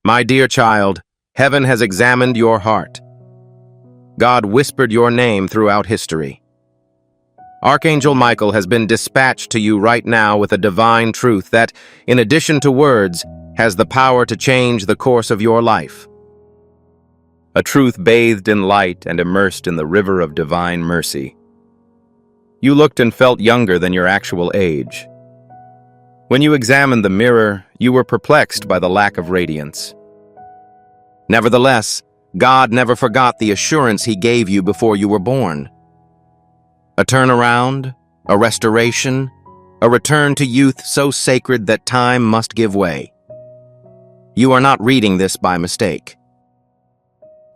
My dear child, heaven has examined your heart. God whispered your name throughout history. Archangel Michael has been dispatched to you right now with a divine truth that, in addition to words, has the power to change the course of your life. A truth bathed in light and immersed in the river of divine mercy. You looked and felt younger than your actual age. When you examined the mirror, you were perplexed by the lack of radiance. Nevertheless, God never forgot the assurance He gave you before you were born. A turnaround, a restoration, a return to youth so sacred that time must give way. You are not reading this by mistake.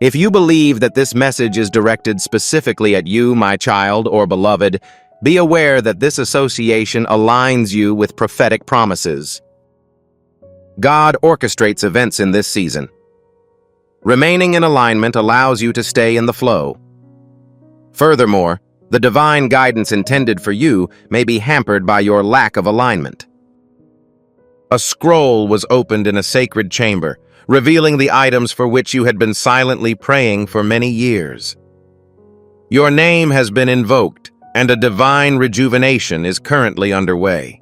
If you believe that this message is directed specifically at you, my child or beloved, be aware that this association aligns you with prophetic promises. God orchestrates events in this season. Remaining in alignment allows you to stay in the flow. Furthermore, the divine guidance intended for you may be hampered by your lack of alignment. A scroll was opened in a sacred chamber, revealing the items for which you had been silently praying for many years. Your name has been invoked, and a divine rejuvenation is currently underway.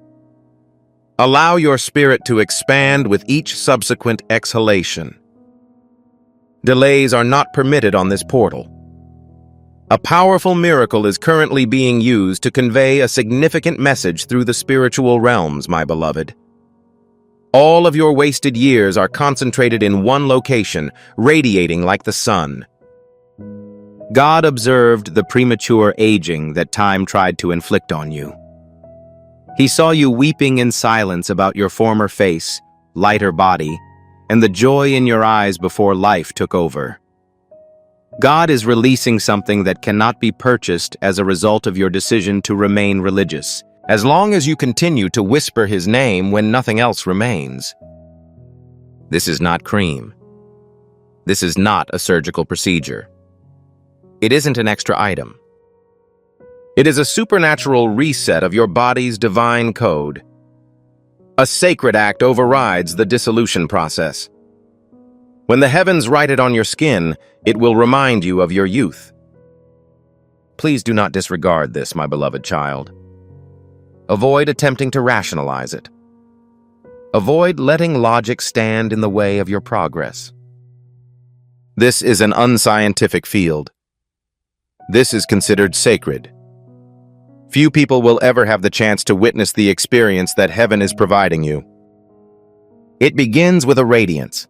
Allow your spirit to expand with each subsequent exhalation. Delays are not permitted on this portal. A powerful miracle is currently being used to convey a significant message through the spiritual realms, my beloved. All of your wasted years are concentrated in one location, radiating like the sun. God observed the premature aging that time tried to inflict on you. He saw you weeping in silence about your former face, lighter body, and the joy in your eyes before life took over. God is releasing something that cannot be purchased as a result of your decision to remain religious, as long as you continue to whisper His name when nothing else remains. This is not cream. This is not a surgical procedure. It isn't an extra item. It is a supernatural reset of your body's divine code. A sacred act overrides the dissolution process. When the heavens write it on your skin, it will remind you of your youth. Please do not disregard this, my beloved child. Avoid attempting to rationalize it. Avoid letting logic stand in the way of your progress. This is an unscientific field. This is considered sacred. Few people will ever have the chance to witness the experience that heaven is providing you. It begins with a radiance.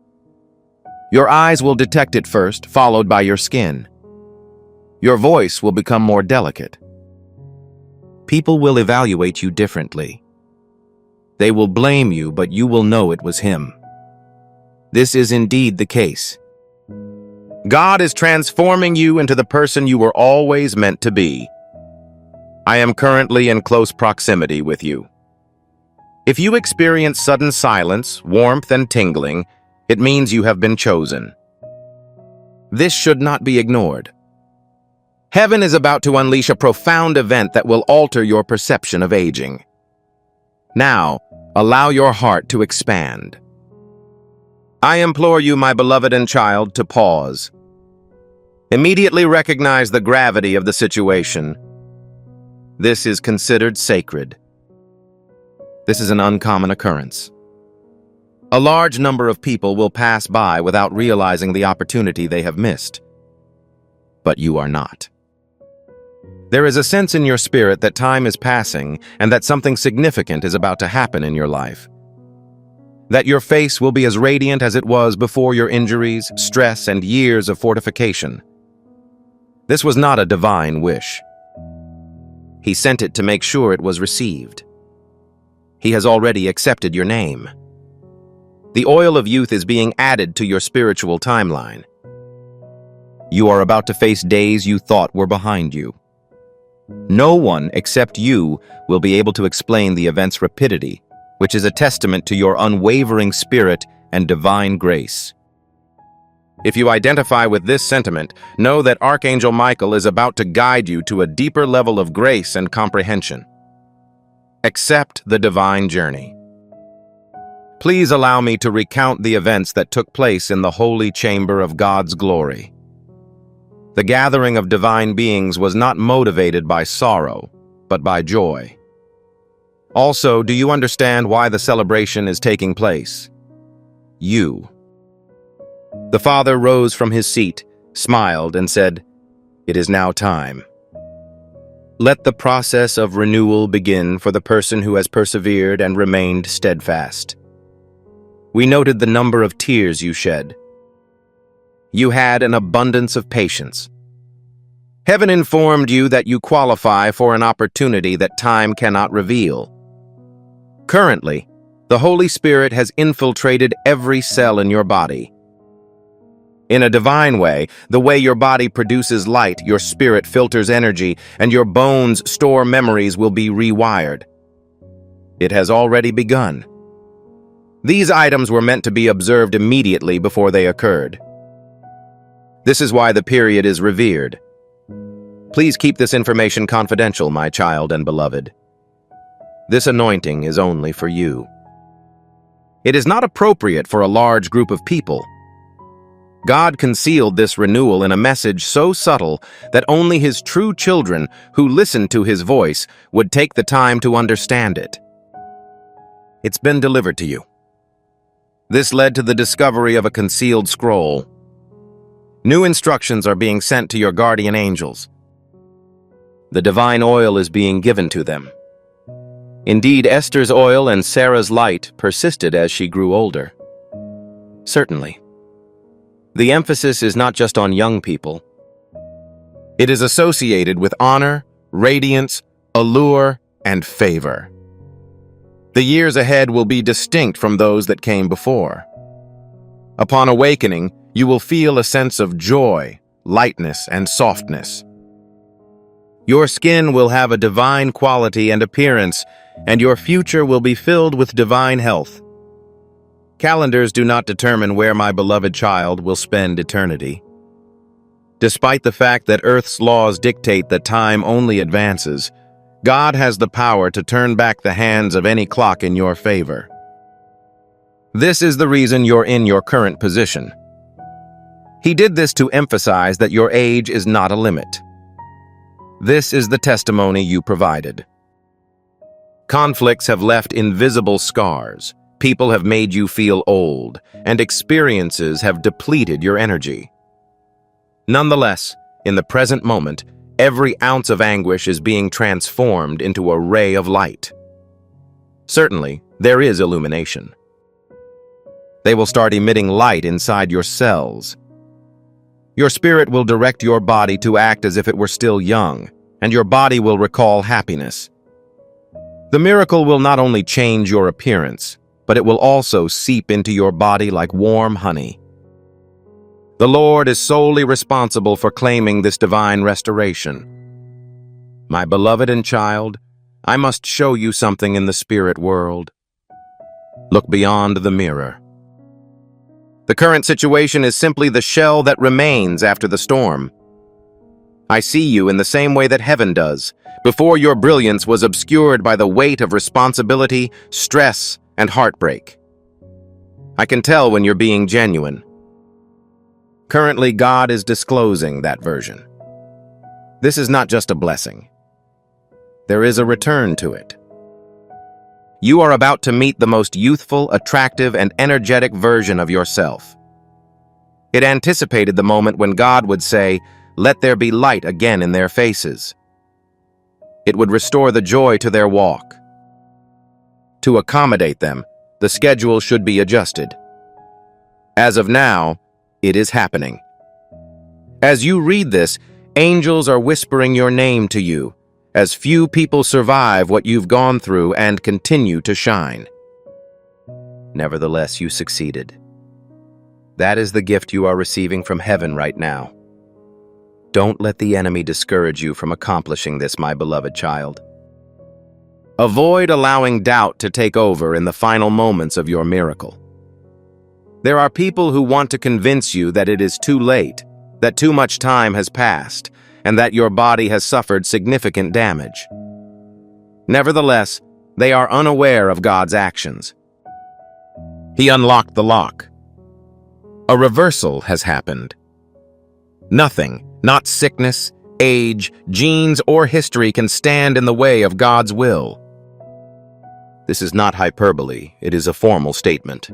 Your eyes will detect it first, followed by your skin. Your voice will become more delicate. People will evaluate you differently. They will blame you, but you will know it was Him. This is indeed the case. God is transforming you into the person you were always meant to be. I am currently in close proximity with you. If you experience sudden silence, warmth, and tingling, it means you have been chosen. This should not be ignored. Heaven is about to unleash a profound event that will alter your perception of aging. Now, allow your heart to expand. I implore you, my beloved and child, to pause. Immediately recognize the gravity of the situation. This is considered sacred. This is an uncommon occurrence. A large number of people will pass by without realizing the opportunity they have missed. But you are not. There is a sense in your spirit that time is passing and that something significant is about to happen in your life. That your face will be as radiant as it was before your injuries, stress, and years of fortification. This was not a divine wish. He sent it to make sure it was received. He has already accepted your name. The oil of youth is being added to your spiritual timeline. You are about to face days you thought were behind you. No one except you will be able to explain the event's rapidity, which is a testament to your unwavering spirit and divine grace. If you identify with this sentiment, know that Archangel Michael is about to guide you to a deeper level of grace and comprehension. Accept the divine journey. Please allow me to recount the events that took place in the holy chamber of God's glory. The gathering of divine beings was not motivated by sorrow, but by joy. Also, do you understand why the celebration is taking place? You. The Father rose from his seat, smiled, and said, "It is now time. Let the process of renewal begin for the person who has persevered and remained steadfast. We noted the number of tears you shed. You had an abundance of patience. Heaven informed you that you qualify for an opportunity that time cannot reveal. Currently, the Holy Spirit has infiltrated every cell in your body. In a divine way, the way your body produces light, your spirit filters energy, and your bones store memories will be rewired. It has already begun. These items were meant to be observed immediately before they occurred. This is why the period is revered. Please keep this information confidential, my child and beloved. This anointing is only for you. It is not appropriate for a large group of people. God concealed this renewal in a message so subtle that only his true children who listened to his voice would take the time to understand it. It's been delivered to you. This led to the discovery of a concealed scroll. New instructions are being sent to your guardian angels. The divine oil is being given to them. Indeed, Esther's oil and Sarah's light persisted as she grew older. Certainly. The emphasis is not just on young people. It is associated with honor, radiance, allure, and favor. The years ahead will be distinct from those that came before. Upon awakening, you will feel a sense of joy, lightness, and softness. Your skin will have a divine quality and appearance, and your future will be filled with divine health. Calendars do not determine where my beloved child will spend eternity. Despite the fact that Earth's laws dictate that time only advances, God has the power to turn back the hands of any clock in your favor. This is the reason you're in your current position. He did this to emphasize that your age is not a limit. This is the testimony you provided. Conflicts have left invisible scars, people have made you feel old, and experiences have depleted your energy. Nonetheless, in the present moment, every ounce of anguish is being transformed into a ray of light. Certainly, there is illumination. They will start emitting light inside your cells. Your spirit will direct your body to act as if it were still young, and your body will recall happiness. The miracle will not only change your appearance, but it will also seep into your body like warm honey. The Lord is solely responsible for claiming this divine restoration. My beloved and child, I must show you something in the spirit world. Look beyond the mirror. The current situation is simply the shell that remains after the storm. I see you in the same way that heaven does, before your brilliance was obscured by the weight of responsibility, stress, and heartbreak. I can tell when you're being genuine. Currently, God is disclosing that version. This is not just a blessing. There is a return to it. You are about to meet the most youthful, attractive, and energetic version of yourself. It anticipated the moment when God would say, "Let there be light again in their faces." It would restore the joy to their walk. To accommodate them, the schedule should be adjusted. As of now, it is happening. As you read this, angels are whispering your name to you, as few people survive what you've gone through and continue to shine. Nevertheless, you succeeded. That is the gift you are receiving from heaven right now. Don't let the enemy discourage you from accomplishing this, my beloved child. Avoid allowing doubt to take over in the final moments of your miracle. There are people who want to convince you that it is too late, that too much time has passed, and that your body has suffered significant damage. Nevertheless, they are unaware of God's actions. He unlocked the lock. A reversal has happened. Nothing, not sickness, age, genes, or history can stand in the way of God's will. This is not hyperbole, it is a formal statement.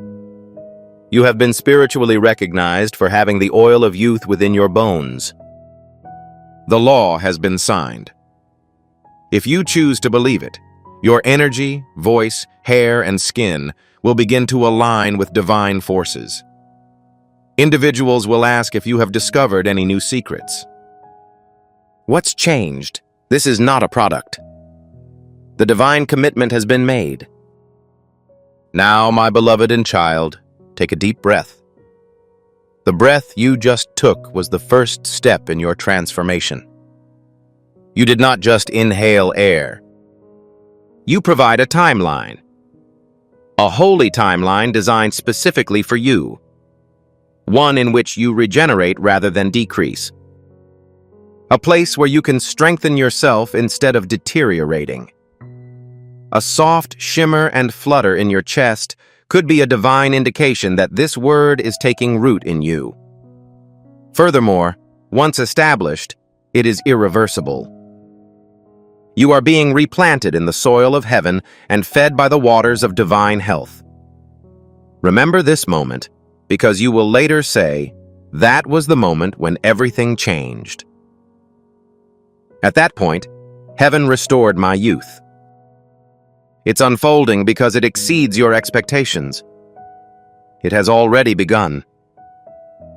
You have been spiritually recognized for having the oil of youth within your bones. The law has been signed. If you choose to believe it, your energy, voice, hair, and skin will begin to align with divine forces. Individuals will ask if you have discovered any new secrets. What's changed? This is not a product. The divine commitment has been made. Now, my beloved and child, take a deep breath. The breath you just took was the first step in your transformation. You did not just inhale air. You provide a timeline. A holy timeline designed specifically for you. One in which you regenerate rather than decrease. A place where you can strengthen yourself instead of deteriorating. A soft shimmer and flutter in your chest could be a divine indication that this word is taking root in you. Furthermore, once established, it is irreversible. You are being replanted in the soil of heaven and fed by the waters of divine health. Remember this moment, because you will later say, that was the moment when everything changed. At that point, heaven restored my youth. It's unfolding because it exceeds your expectations. It has already begun.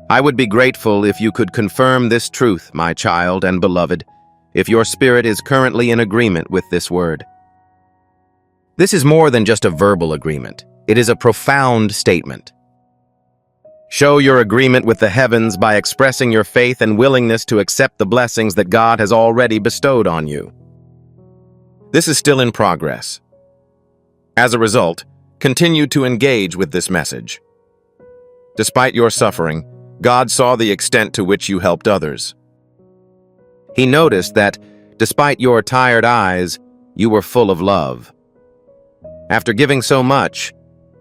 I would be grateful if you could confirm this truth, my child and beloved, if your spirit is currently in agreement with this word. This is more than just a verbal agreement. It is a profound statement. Show your agreement with the heavens by expressing your faith and willingness to accept the blessings that God has already bestowed on you. This is still in progress. As a result, continue to engage with this message. Despite your suffering, God saw the extent to which you helped others. He noticed that, despite your tired eyes, you were full of love. After giving so much,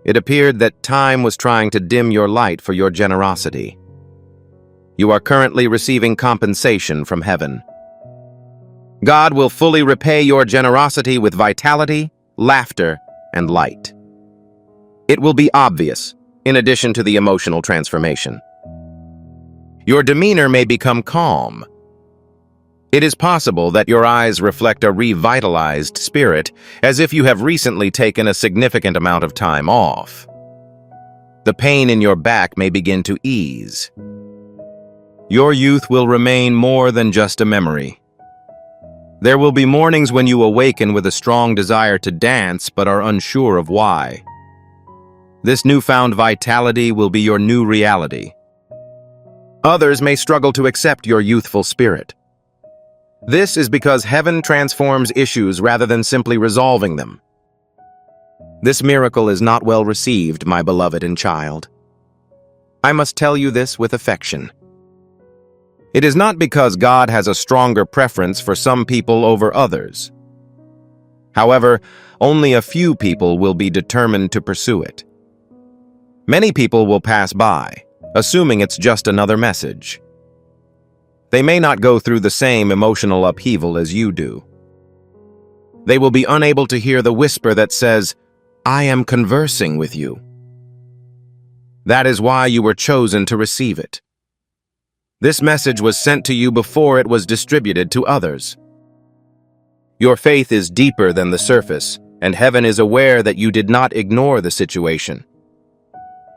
it appeared that time was trying to dim your light for your generosity. You are currently receiving compensation from heaven. God will fully repay your generosity with vitality, laughter, and light. It will be obvious, in addition to the emotional transformation. Your demeanor may become calm. It is possible that your eyes reflect a revitalized spirit, as if you have recently taken a significant amount of time off. The pain in your back may begin to ease. Your youth will remain more than just a memory. There will be mornings when you awaken with a strong desire to dance but are unsure of why. This newfound vitality will be your new reality. Others may struggle to accept your youthful spirit. This is because heaven transforms issues rather than simply resolving them. This miracle is not well received, my beloved and child. I must tell you this with affection. It is not because God has a stronger preference for some people over others. However, only a few people will be determined to pursue it. Many people will pass by, assuming it's just another message. They may not go through the same emotional upheaval as you do. They will be unable to hear the whisper that says, "I am conversing with you." That is why you were chosen to receive it. This message was sent to you before it was distributed to others. Your faith is deeper than the surface, and heaven is aware that you did not ignore the situation.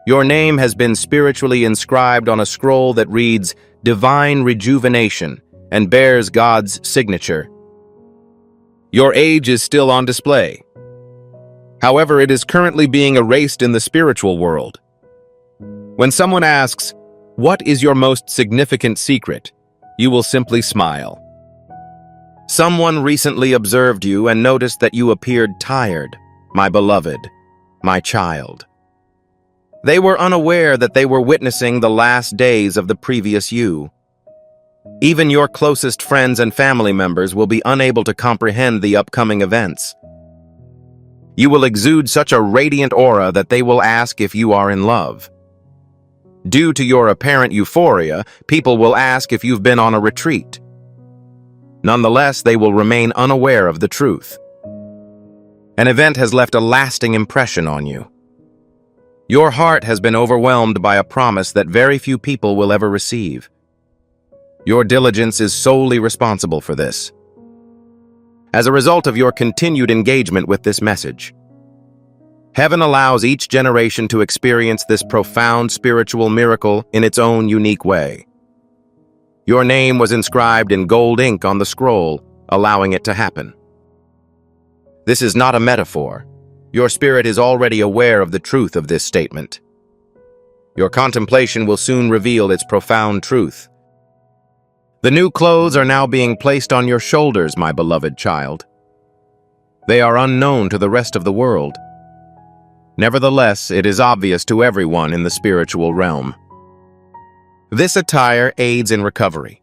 Your name has been spiritually inscribed on a scroll that reads, "Divine Rejuvenation," and bears God's signature. Your age is still on display. However, it is currently being erased in the spiritual world. When someone asks, "What is your most significant secret?" you will simply smile. Someone recently observed you and noticed that you appeared tired, my beloved, my child. They were unaware that they were witnessing the last days of the previous you. Even your closest friends and family members will be unable to comprehend the upcoming events. You will exude such a radiant aura that they will ask if you are in love. Due to your apparent euphoria, people will ask if you've been on a retreat. Nonetheless, they will remain unaware of the truth. An event has left a lasting impression on you. Your heart has been overwhelmed by a promise that very few people will ever receive. Your diligence is solely responsible for this. As a result of your continued engagement with this message, heaven allows each generation to experience this profound spiritual miracle in its own unique way. Your name was inscribed in gold ink on the scroll, allowing it to happen. This is not a metaphor. Your spirit is already aware of the truth of this statement. Your contemplation will soon reveal its profound truth. The new clothes are now being placed on your shoulders, my beloved child. They are unknown to the rest of the world. Nevertheless, it is obvious to everyone in the spiritual realm. This attire aids in recovery.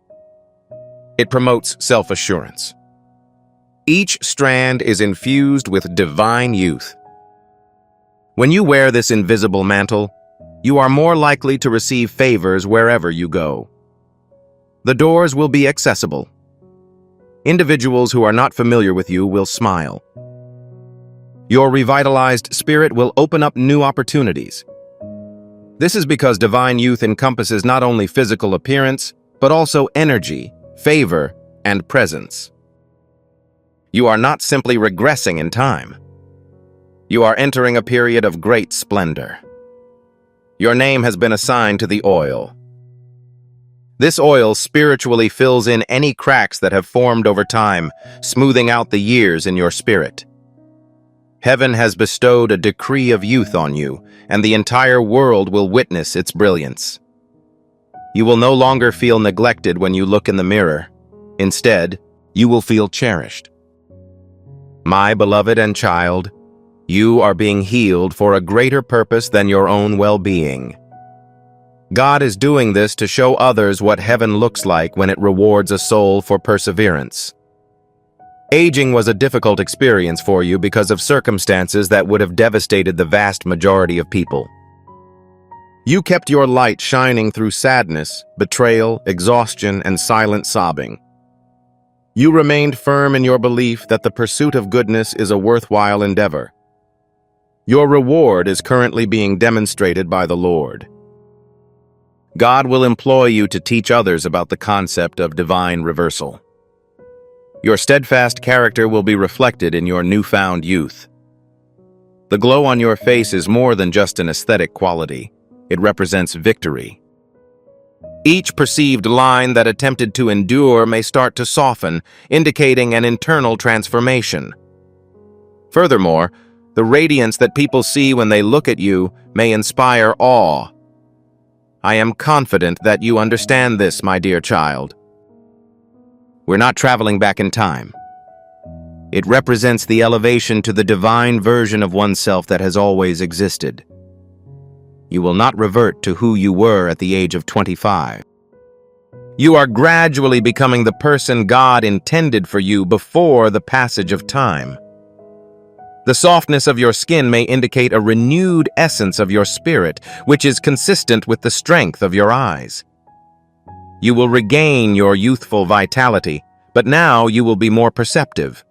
It promotes self-assurance. Each strand is infused with divine youth. When you wear this invisible mantle, you are more likely to receive favors wherever you go. The doors will be accessible. Individuals who are not familiar with you will smile. Your revitalized spirit will open up new opportunities. This is because divine youth encompasses not only physical appearance, but also energy, favor, and presence. You are not simply regressing in time. You are entering a period of great splendor. Your name has been assigned to the oil. This oil spiritually fills in any cracks that have formed over time, smoothing out the years in your spirit. Heaven has bestowed a decree of youth on you, and the entire world will witness its brilliance. You will no longer feel neglected when you look in the mirror. Instead, you will feel cherished. My beloved and child, you are being healed for a greater purpose than your own well-being. God is doing this to show others what heaven looks like when it rewards a soul for perseverance. Aging was a difficult experience for you because of circumstances that would have devastated the vast majority of people. You kept your light shining through sadness, betrayal, exhaustion, and silent sobbing. You remained firm in your belief that the pursuit of goodness is a worthwhile endeavor. Your reward is currently being demonstrated by the Lord. God will employ you to teach others about the concept of divine reversal. Your steadfast character will be reflected in your newfound youth. The glow on your face is more than just an aesthetic quality. It represents victory. Each perceived line that attempted to endure may start to soften, indicating an internal transformation. Furthermore, the radiance that people see when they look at you may inspire awe. I am confident that you understand this, my dear child. We're not traveling back in time. It represents the elevation to the divine version of oneself that has always existed. You will not revert to who you were at the age of 25. You are gradually becoming the person God intended for you before the passage of time. The softness of your skin may indicate a renewed essence of your spirit, which is consistent with the strength of your eyes. You will regain your youthful vitality, but now you will be more perceptive.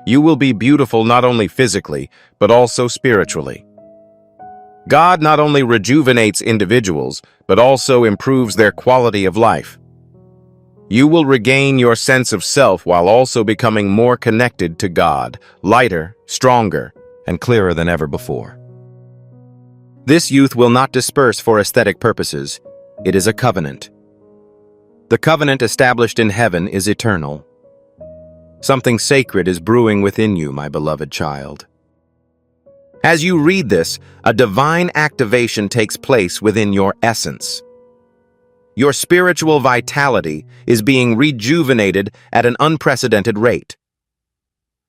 You will be beautiful not only physically, but also spiritually. God not only rejuvenates individuals, but also improves their quality of life. You will regain your sense of self while also becoming more connected to God, lighter, stronger, and clearer than ever before. This youth will not disperse for aesthetic purposes. It is a covenant. The covenant established in heaven is eternal. Something sacred is brewing within you, my beloved child. As you read this, a divine activation takes place within your essence. Your spiritual vitality is being rejuvenated at an unprecedented rate.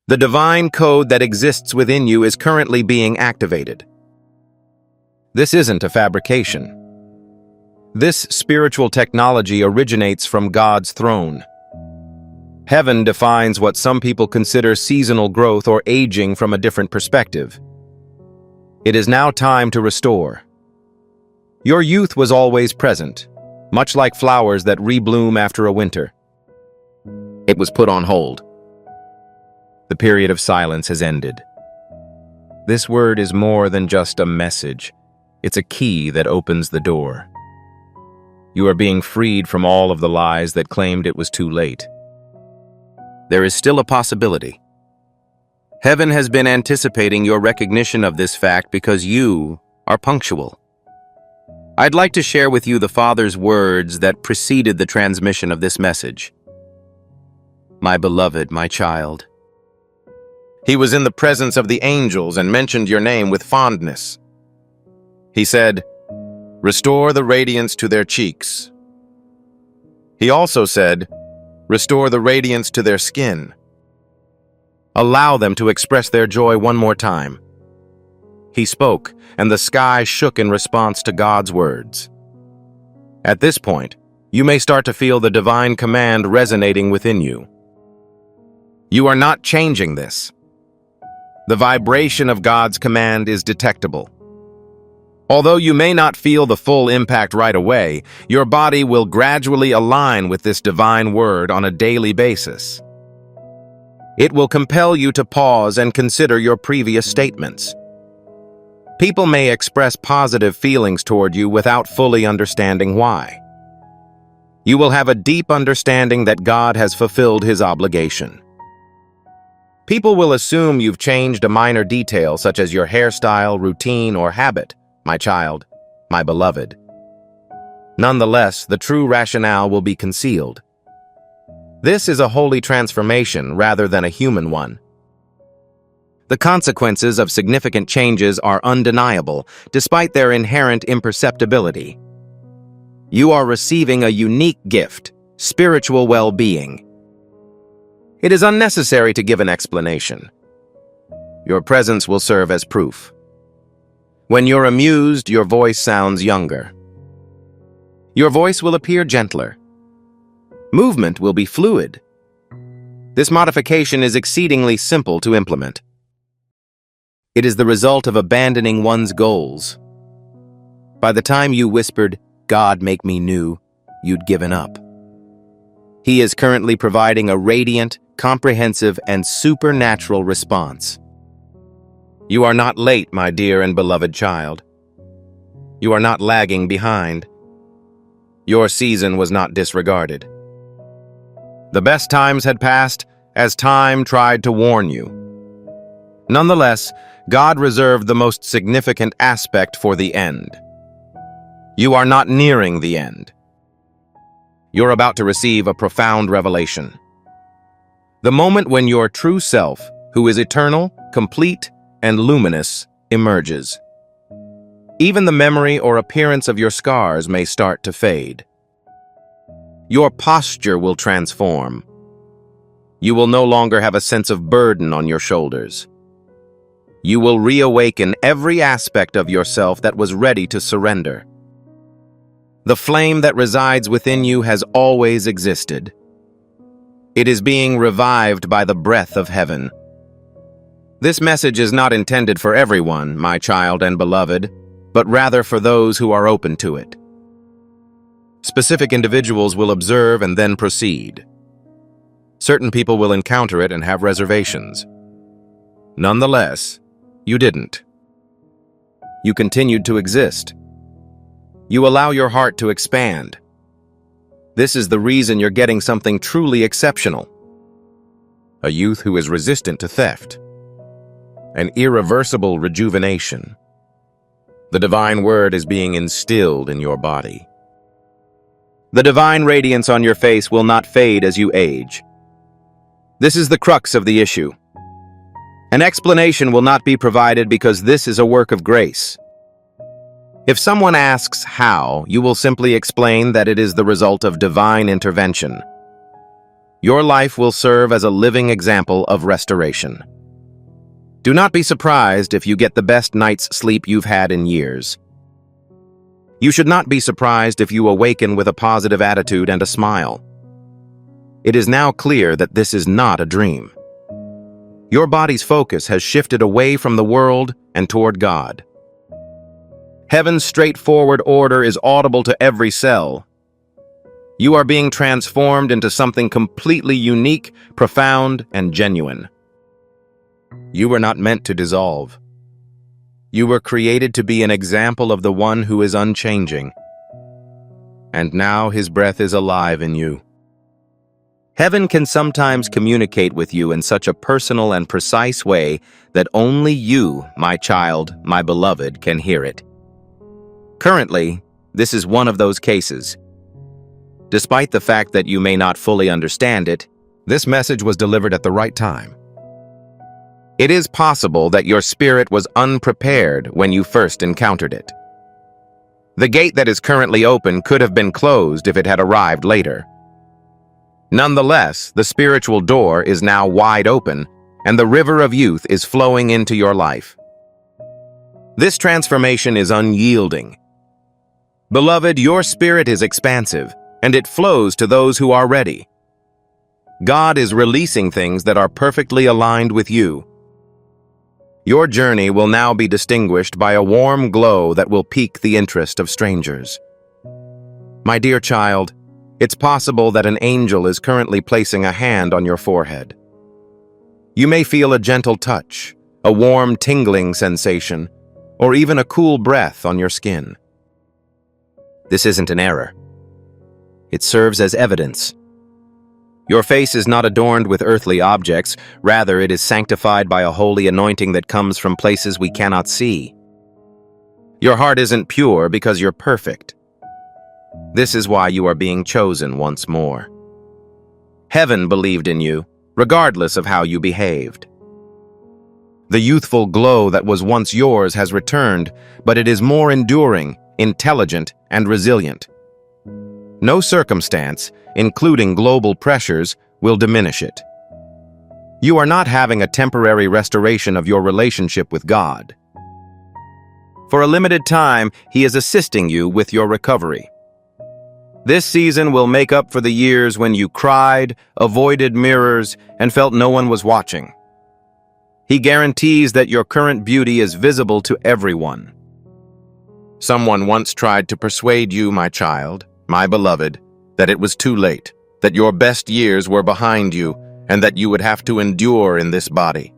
The divine code that exists within you is currently being activated. This isn't a fabrication. This spiritual technology originates from God's throne. Heaven defines what some people consider seasonal growth or aging from a different perspective. It is now time to restore. Your youth was always present, much like flowers that rebloom after a winter. It was put on hold. The period of silence has ended. This word is more than just a message. It's a key that opens the door. You are being freed from all of the lies that claimed it was too late. There is still a possibility. Heaven has been anticipating your recognition of this fact because you are punctual. I'd like to share with you the Father's words that preceded the transmission of this message. My beloved, my child. He was in the presence of the angels and mentioned your name with fondness. He said, "Restore the radiance to their cheeks." He also said, "Restore the radiance to their skin." Allow them to express their joy one more time. He spoke, and the sky shook in response to God's words. At this point, you may start to feel the divine command resonating within you. You are not changing this. The vibration of God's command is detectable. Although you may not feel the full impact right away, your body will gradually align with this divine word on a daily basis. It will compel you to pause and consider your previous statements. People may express positive feelings toward you without fully understanding why. You will have a deep understanding that God has fulfilled His obligation. People will assume you've changed a minor detail such as your hairstyle, routine, or habit, my child, my beloved. Nonetheless, the true rationale will be concealed. This is a holy transformation rather than a human one. The consequences of significant changes are undeniable, despite their inherent imperceptibility. You are receiving a unique gift, spiritual well-being. It is unnecessary to give an explanation. Your presence will serve as proof. When you're amused, your voice sounds younger. Your voice will appear gentler. Movement will be fluid. This modification is exceedingly simple to implement. It is the result of abandoning one's goals. By the time you whispered, "God, make me new," you'd given up. He is currently providing a radiant, comprehensive, and supernatural response. You are not late, my dear and beloved child. You are not lagging behind. Your season was not disregarded. The best times had passed as time tried to warn you. Nonetheless, God reserved the most significant aspect for the end. You are not nearing the end. You're about to receive a profound revelation. The moment when your true self, who is eternal, complete, and luminous, emerges. Even the memory or appearance of your scars may start to fade. Your posture will transform. You will no longer have a sense of burden on your shoulders. You will reawaken every aspect of yourself that was ready to surrender. The flame that resides within you has always existed. It is being revived by the breath of heaven. This message is not intended for everyone, my child and beloved, but rather for those who are open to it. Specific individuals will observe and then proceed. Certain people will encounter it and have reservations. Nonetheless, you didn't. You continued to exist. You allow your heart to expand. This is the reason you're getting something truly exceptional. A youth who is resistant to theft. An irreversible rejuvenation. The divine word is being instilled in your body. The divine radiance on your face will not fade as you age. This is the crux of the issue. An explanation will not be provided because this is a work of grace. If someone asks how, you will simply explain that it is the result of divine intervention. Your life will serve as a living example of restoration. Do not be surprised if you get the best night's sleep you've had in years. You should not be surprised if you awaken with a positive attitude and a smile. It is now clear that this is not a dream. Your body's focus has shifted away from the world and toward God. Heaven's straightforward order is audible to every cell. You are being transformed into something completely unique, profound, and genuine. You were not meant to dissolve. You were created to be an example of the one who is unchanging. And now his breath is alive in you. Heaven can sometimes communicate with you in such a personal and precise way that only you, my child, my beloved, can hear it. Currently, this is one of those cases. Despite the fact that you may not fully understand it, this message was delivered at the right time. It is possible that your spirit was unprepared when you first encountered it. The gate that is currently open could have been closed if it had arrived later. Nonetheless, the spiritual door is now wide open, and the river of youth is flowing into your life. This transformation is unyielding. Beloved, your spirit is expansive, and it flows to those who are ready. God is releasing things that are perfectly aligned with you. Your journey will now be distinguished by a warm glow that will pique the interest of strangers. My dear child, it's possible that an angel is currently placing a hand on your forehead. You may feel a gentle touch, a warm tingling sensation, or even a cool breath on your skin. This isn't an error. It serves as evidence. Your face is not adorned with earthly objects, rather it is sanctified by a holy anointing that comes from places we cannot see. Your heart isn't pure because you're perfect. This is why you are being chosen once more. Heaven believed in you, regardless of how you behaved. The youthful glow that was once yours has returned, but it is more enduring, intelligent, and resilient. No circumstance, including global pressures, will diminish it. You are not having a temporary restoration of your relationship with God. For a limited time, He is assisting you with your recovery. This season will make up for the years when you cried, avoided mirrors, and felt no one was watching. He guarantees that your current beauty is visible to everyone. Someone once tried to persuade you, my child, my beloved, that it was too late, that your best years were behind you, and that you would have to endure in this body.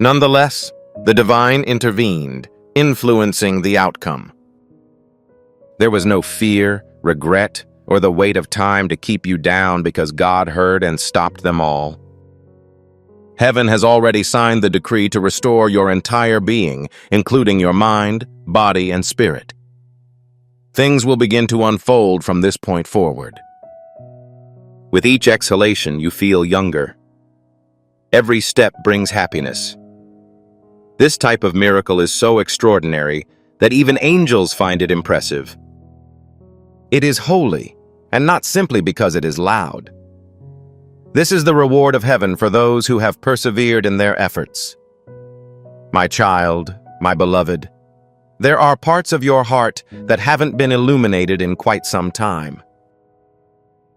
Nonetheless, the divine intervened, influencing the outcome. There was no fear, regret, or the weight of time to keep you down because God heard and stopped them all. Heaven has already signed the decree to restore your entire being, including your mind, body, and spirit. Things will begin to unfold from this point forward. With each exhalation, you feel younger. Every step brings happiness. This type of miracle is so extraordinary that even angels find it impressive. It is holy, and not simply because it is loud. This is the reward of heaven for those who have persevered in their efforts. My child, my beloved, there are parts of your heart that haven't been illuminated in quite some time.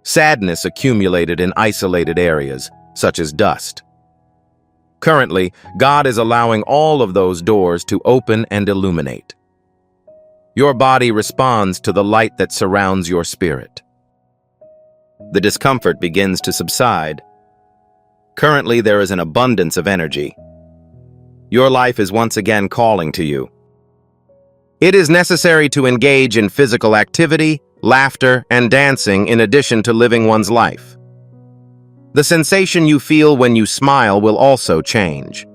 Sadness accumulated in isolated areas, such as dust. Currently, God is allowing all of those doors to open and illuminate. Your body responds to the light that surrounds your spirit. The discomfort begins to subside. Currently, there is an abundance of energy. Your life is once again calling to you. It is necessary to engage in physical activity, laughter, and dancing in addition to living one's life. The sensation you feel when you smile will also change.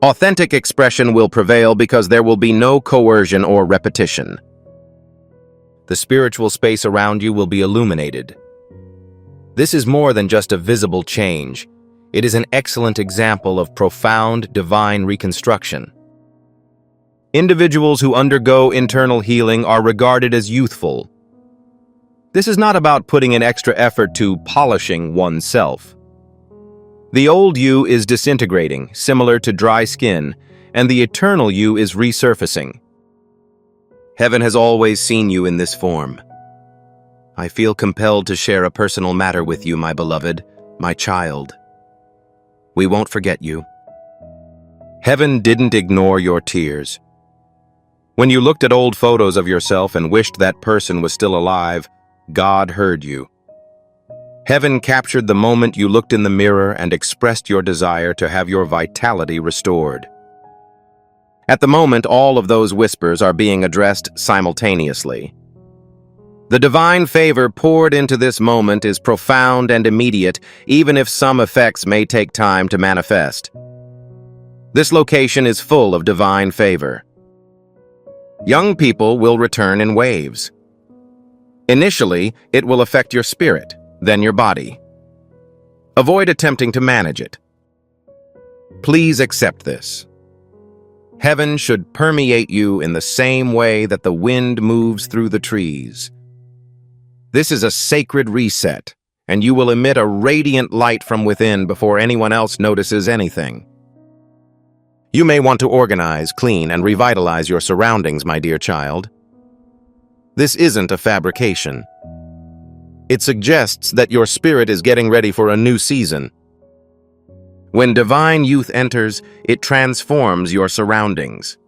Authentic expression will prevail because there will be no coercion or repetition. The spiritual space around you will be illuminated. This is more than just a visible change. It is an excellent example of profound divine reconstruction. Individuals who undergo internal healing are regarded as youthful. This is not about putting in extra effort to polishing oneself. The old you is disintegrating, similar to dry skin, and the eternal you is resurfacing. Heaven has always seen you in this form. I feel compelled to share a personal matter with you, my beloved, my child. We won't forget you. Heaven didn't ignore your tears. When you looked at old photos of yourself and wished that person was still alive, God heard you. Heaven captured the moment you looked in the mirror and expressed your desire to have your vitality restored. At the moment, all of those whispers are being addressed simultaneously. The divine favor poured into this moment is profound and immediate, even if some effects may take time to manifest. This location is full of divine favor. Young people will return in waves. Initially, it will affect your spirit, then your body. Avoid attempting to manage it. Please accept this. Heaven should permeate you in the same way that the wind moves through the trees. This is a sacred reset, and you will emit a radiant light from within before anyone else notices anything. You may want to organize, clean, and revitalize your surroundings, my dear child. This isn't a fabrication. It suggests that your spirit is getting ready for a new season. When divine youth enters, it transforms your surroundings.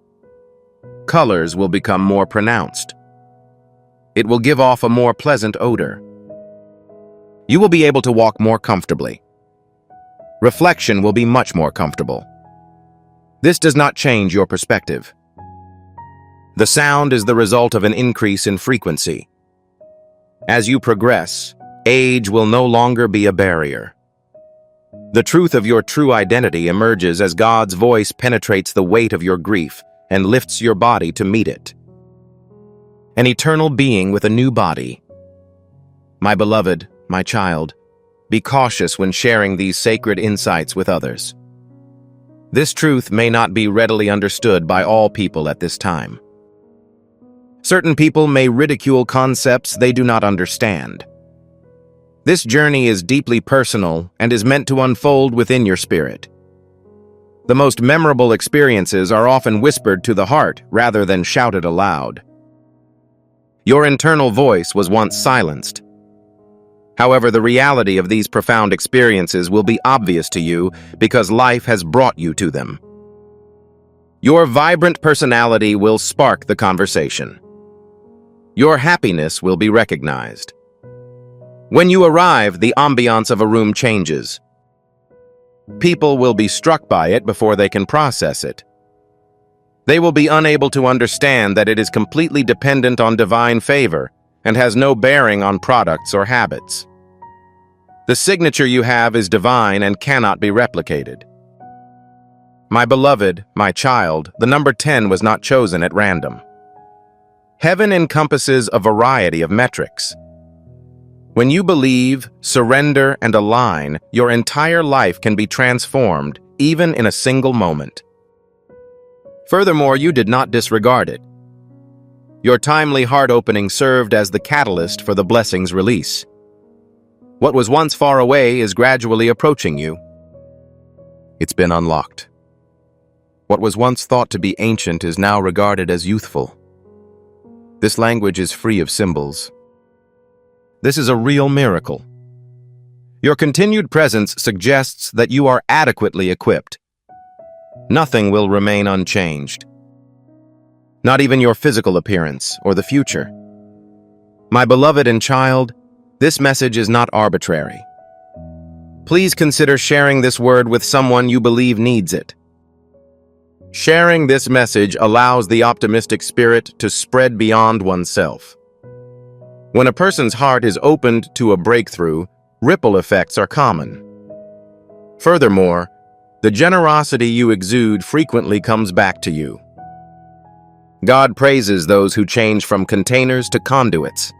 Colors will become more pronounced. It will give off a more pleasant odor. You will be able to walk more comfortably. Reflection will be much more comfortable. This does not change your perspective. The sound is the result of an increase in frequency. As you progress, age will no longer be a barrier. The truth of your true identity emerges as God's voice penetrates the weight of your grief and lifts your body to meet it. An eternal being with a new body. My beloved, my child, be cautious when sharing these sacred insights with others. This truth may not be readily understood by all people at this time. Certain people may ridicule concepts they do not understand. This journey is deeply personal and is meant to unfold within your spirit. The most memorable experiences are often whispered to the heart rather than shouted aloud. Your internal voice was once silenced. However, the reality of these profound experiences will be obvious to you because life has brought you to them. Your vibrant personality will spark the conversation. Your happiness will be recognized. When you arrive, the ambiance of a room changes. People will be struck by it before they can process it. They will be unable to understand that it is completely dependent on divine favor and has no bearing on products or habits. The signature you have is divine and cannot be replicated. My beloved, my child, the number 10 was not chosen at random. Heaven encompasses a variety of metrics. When you believe, surrender, and align, your entire life can be transformed, even in a single moment. Furthermore, you did not disregard it. Your timely heart opening served as the catalyst for the blessing's release. What was once far away is gradually approaching you. It's been unlocked. What was once thought to be ancient is now regarded as youthful. This language is free of symbols. This is a real miracle. Your continued presence suggests that you are adequately equipped. Nothing will remain unchanged. Not even your physical appearance or the future. My beloved and child, this message is not arbitrary. Please consider sharing this word with someone you believe needs it. Sharing this message allows the optimistic spirit to spread beyond oneself. When a person's heart is opened to a breakthrough, ripple effects are common. Furthermore, the generosity you exude frequently comes back to you. God praises those who change from containers to conduits.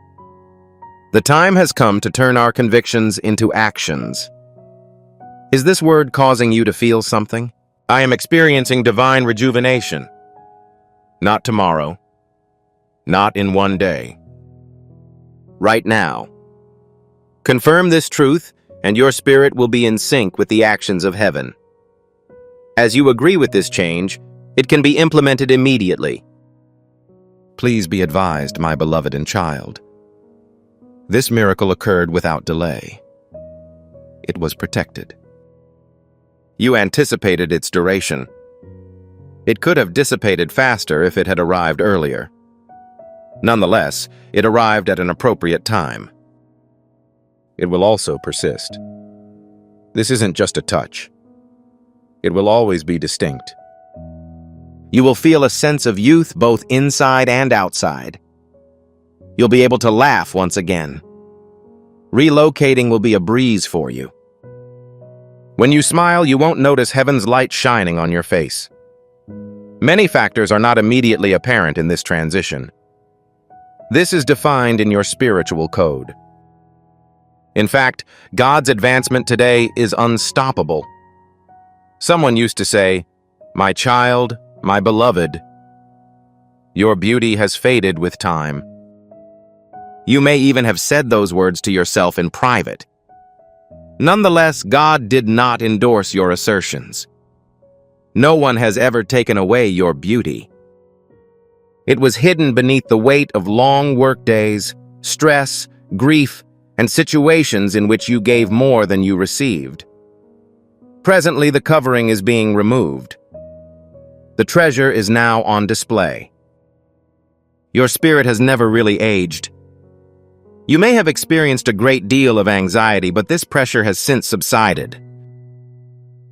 The time has come to turn our convictions into actions. Is this word causing you to feel something? I am experiencing divine rejuvenation. Not tomorrow. Not in one day. Right now. Confirm this truth, and your spirit will be in sync with the actions of heaven. As you agree with this change, it can be implemented immediately. Please be advised, my beloved and child. This miracle occurred without delay. It was protected. You anticipated its duration. It could have dissipated faster if it had arrived earlier. Nonetheless, it arrived at an appropriate time. It will also persist. This isn't just a touch. It will always be distinct. You will feel a sense of youth both inside and outside. You'll be able to laugh once again. Relocating will be a breeze for you. When you smile, you won't notice heaven's light shining on your face. Many factors are not immediately apparent in this transition. This is defined in your spiritual code. In fact, God's advancement today is unstoppable. Someone used to say, "My child, my beloved." Your beauty has faded with time. You may even have said those words to yourself in private. Nonetheless, God did not endorse your assertions. No one has ever taken away your beauty. It was hidden beneath the weight of long workdays, stress, grief, and situations in which you gave more than you received. Presently, the covering is being removed. The treasure is now on display. Your spirit has never really aged. You may have experienced a great deal of anxiety, but this pressure has since subsided.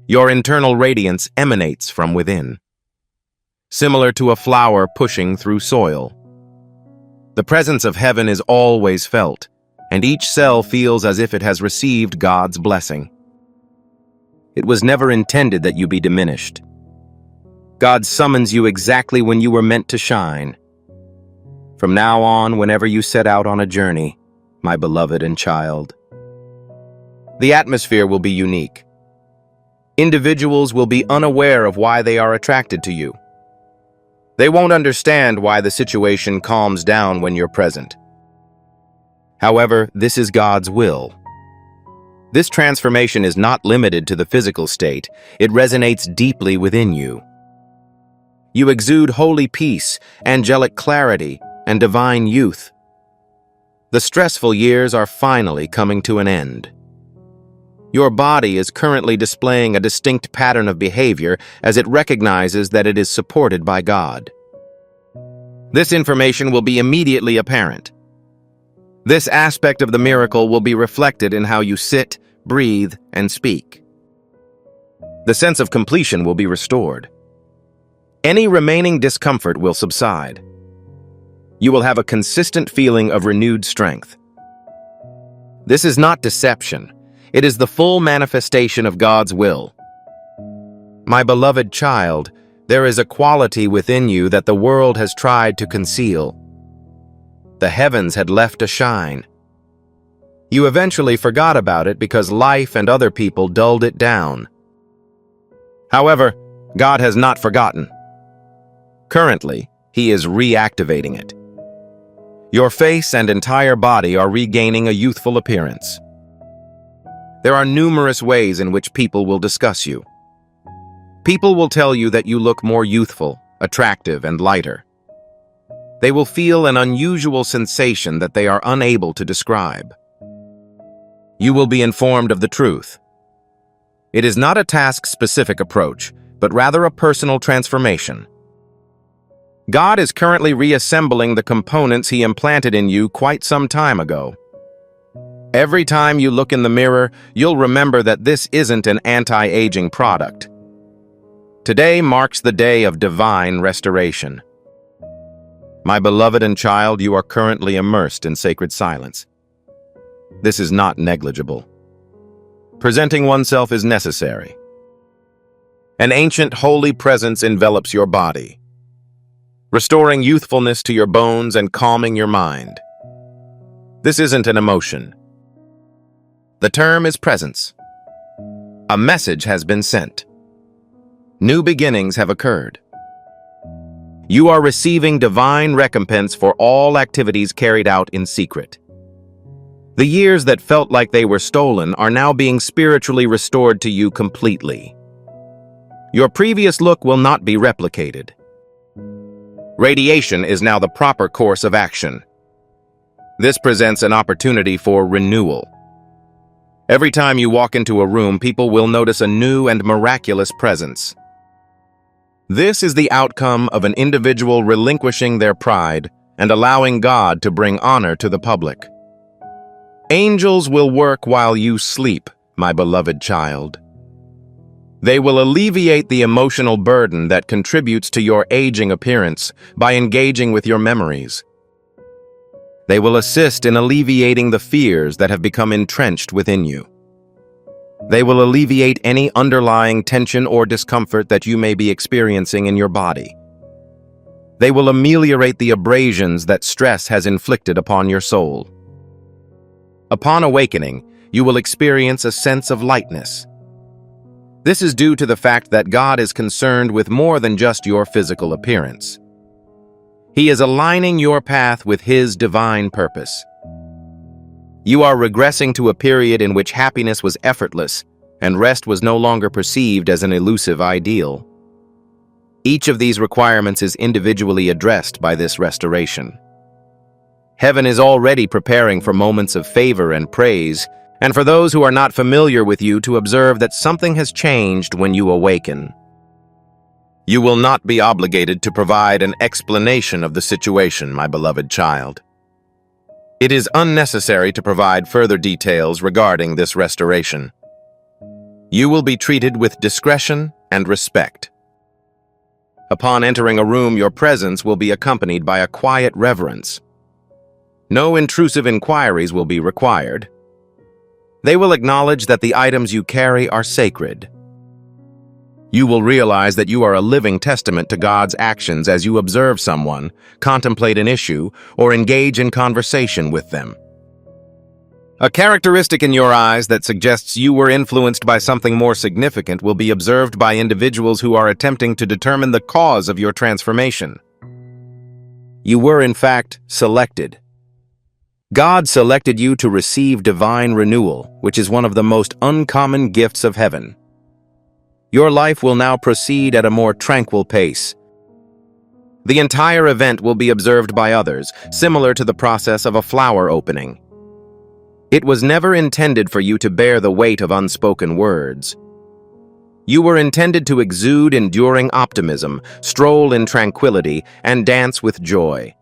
Your internal radiance emanates from within, similar to a flower pushing through soil. The presence of heaven is always felt, and each cell feels as if it has received God's blessing. It was never intended that you be diminished. God summons you exactly when you were meant to shine. From now on, whenever you set out on a journey, my beloved and child, the atmosphere will be unique. Individuals will be unaware of why they are attracted to you. They won't understand why the situation calms down when you're present. However, this is God's will. This transformation is not limited to the physical state. It resonates deeply within you. You exude holy peace, angelic clarity, and divine youth. The stressful years are finally coming to an end. Your body is currently displaying a distinct pattern of behavior as it recognizes that it is supported by God. This information will be immediately apparent. This aspect of the miracle will be reflected in how you sit, breathe, and speak. The sense of completion will be restored. Any remaining discomfort will subside. You will have a consistent feeling of renewed strength. This is not deception. It is the full manifestation of God's will. My beloved child, there is a quality within you that the world has tried to conceal. The heavens had left a shine. You eventually forgot about it because life and other people dulled it down. However, God has not forgotten. Currently, He is reactivating it. Your face and entire body are regaining a youthful appearance. There are numerous ways in which people will discuss you. People will tell you that you look more youthful, attractive, and lighter. They will feel an unusual sensation that they are unable to describe. You will be informed of the truth. It is not a task-specific approach, but rather a personal transformation. God is currently reassembling the components He implanted in you quite some time ago. Every time you look in the mirror, you'll remember that this isn't an anti-aging product. Today marks the day of divine restoration. My beloved and child, you are currently immersed in sacred silence. This is not negligible. Presenting oneself is necessary. An ancient holy presence envelops your body, restoring youthfulness to your bones and calming your mind. This isn't an emotion. The term is presence. A message has been sent. New beginnings have occurred. You are receiving divine recompense for all activities carried out in secret. The years that felt like they were stolen are now being spiritually restored to you completely. Your previous look will not be replicated. Radiation is now the proper course of action. This presents an opportunity for renewal. Every time you walk into a room, people will notice a new and miraculous presence. This is the outcome of an individual relinquishing their pride and allowing God to bring honor to the public. Angels will work while you sleep, my beloved child. They will alleviate the emotional burden that contributes to your aging appearance by engaging with your memories. They will assist in alleviating the fears that have become entrenched within you. They will alleviate any underlying tension or discomfort that you may be experiencing in your body. They will ameliorate the abrasions that stress has inflicted upon your soul. Upon awakening, you will experience a sense of lightness. This is due to the fact that God is concerned with more than just your physical appearance. He is aligning your path with His divine purpose. You are regressing to a period in which happiness was effortless and rest was no longer perceived as an elusive ideal. Each of these requirements is individually addressed by this restoration. Heaven is already preparing for moments of favor and praise, and for those who are not familiar with you to observe that something has changed when you awaken. You will not be obligated to provide an explanation of the situation, my beloved child. It is unnecessary to provide further details regarding this restoration. You will be treated with discretion and respect. Upon entering a room, your presence will be accompanied by a quiet reverence. No intrusive inquiries will be required. They will acknowledge that the items you carry are sacred. You will realize that you are a living testament to God's actions as you observe someone, contemplate an issue, or engage in conversation with them. A characteristic in your eyes that suggests you were influenced by something more significant will be observed by individuals who are attempting to determine the cause of your transformation. You were, in fact, selected. God selected you to receive divine renewal, which is one of the most uncommon gifts of heaven. Your life will now proceed at a more tranquil pace. The entire event will be observed by others, similar to the process of a flower opening. It was never intended for you to bear the weight of unspoken words. You were intended to exude enduring optimism, stroll in tranquility, and dance with joy.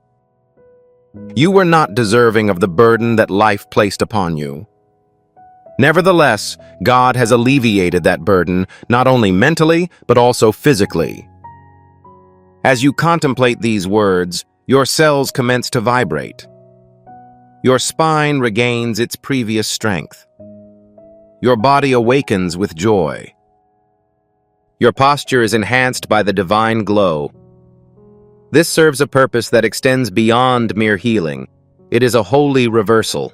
You were not deserving of the burden that life placed upon you. Nevertheless, God has alleviated that burden, not only mentally, but also physically. As you contemplate these words, your cells commence to vibrate. Your spine regains its previous strength. Your body awakens with joy. Your posture is enhanced by the divine glow. This serves a purpose that extends beyond mere healing. It is a holy reversal.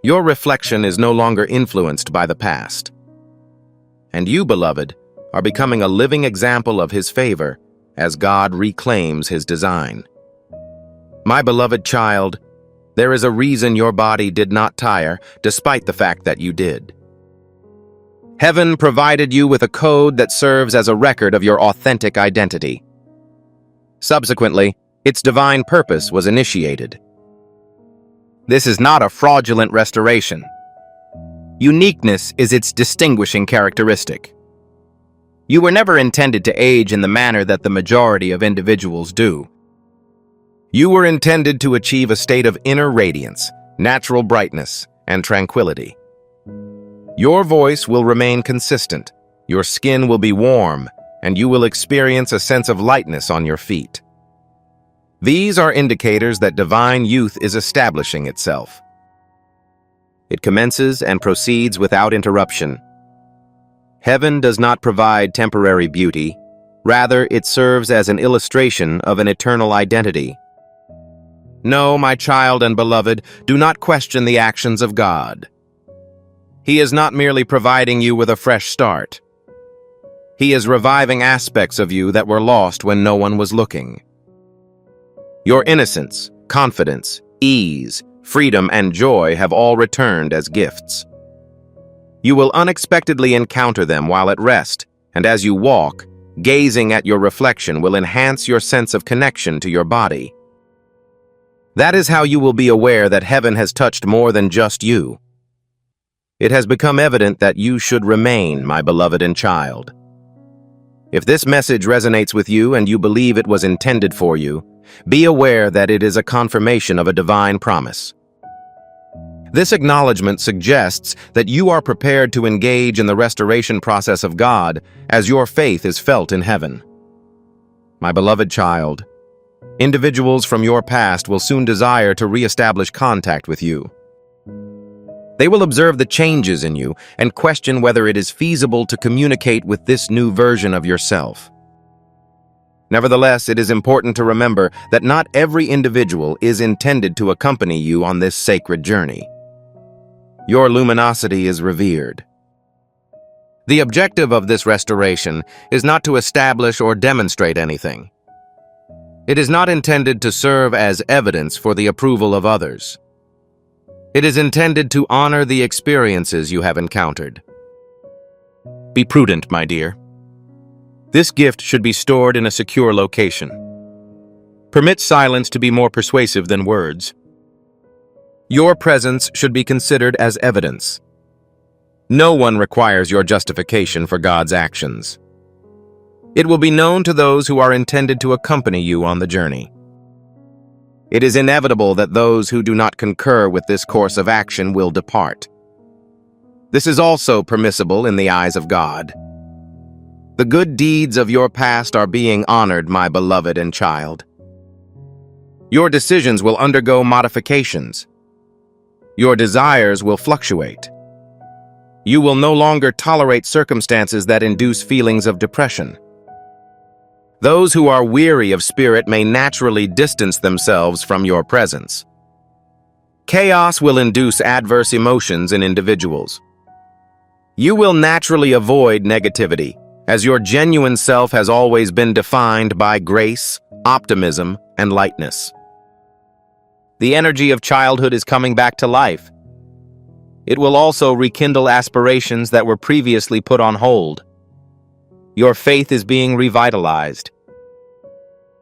Your reflection is no longer influenced by the past. And you, beloved, are becoming a living example of His favor as God reclaims His design. My beloved child, there is a reason your body did not tire, despite the fact that you did. Heaven provided you with a code that serves as a record of your authentic identity. Subsequently, its divine purpose was initiated. This is not a fraudulent restoration. Uniqueness is its distinguishing characteristic. You were never intended to age in the manner that the majority of individuals do. You were intended to achieve a state of inner radiance, natural brightness, and tranquility. Your voice will remain consistent, your skin will be warm, and you will experience a sense of lightness on your feet. These are indicators that divine youth is establishing itself. It commences and proceeds without interruption. Heaven does not provide temporary beauty. Rather, it serves as an illustration of an eternal identity. No, my child and beloved, do not question the actions of God. He is not merely providing you with a fresh start. He is reviving aspects of you that were lost when no one was looking. Your innocence, confidence, ease, freedom, and joy have all returned as gifts. You will unexpectedly encounter them while at rest, and as you walk, gazing at your reflection will enhance your sense of connection to your body. That is how you will be aware that heaven has touched more than just you. It has become evident that you should remain, my beloved and child. If this message resonates with you and you believe it was intended for you, be aware that it is a confirmation of a divine promise. This acknowledgement suggests that you are prepared to engage in the restoration process of God as your faith is felt in heaven. My beloved child, individuals from your past will soon desire to re-establish contact with you. They will observe the changes in you and question whether it is feasible to communicate with this new version of yourself. Nevertheless, it is important to remember that not every individual is intended to accompany you on this sacred journey. Your luminosity is revered. The objective of this restoration is not to establish or demonstrate anything. It is not intended to serve as evidence for the approval of others. It is intended to honor the experiences you have encountered. Be prudent, my dear. This gift should be stored in a secure location. Permit silence to be more persuasive than words. Your presence should be considered as evidence. No one requires your justification for God's actions. It will be known to those who are intended to accompany you on the journey. It is inevitable that those who do not concur with this course of action will depart. This is also permissible in the eyes of God. The good deeds of your past are being honored, my beloved and child. Your decisions will undergo modifications. Your desires will fluctuate. You will no longer tolerate circumstances that induce feelings of depression. Those who are weary of spirit may naturally distance themselves from your presence. Chaos will induce adverse emotions in individuals. You will naturally avoid negativity, as your genuine self has always been defined by grace, optimism, and lightness. The energy of childhood is coming back to life. It will also rekindle aspirations that were previously put on hold. Your faith is being revitalized.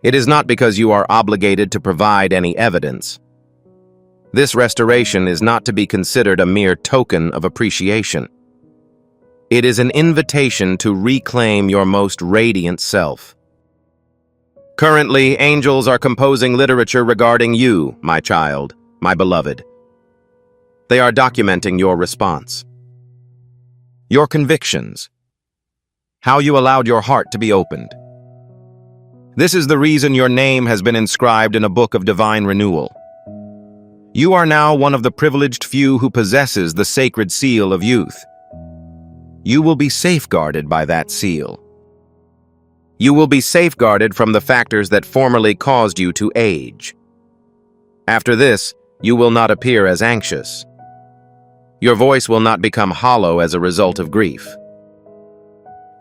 It is not because you are obligated to provide any evidence. This restoration is not to be considered a mere token of appreciation. It is an invitation to reclaim your most radiant self. Currently, angels are composing literature regarding you, my child, my beloved. They are documenting your response, your convictions, how you allowed your heart to be opened. This is the reason your name has been inscribed in a book of divine renewal. You are now one of the privileged few who possesses the sacred seal of youth. You will be safeguarded by that seal. You will be safeguarded from the factors that formerly caused you to age. After this, you will not appear as anxious. Your voice will not become hollow as a result of grief.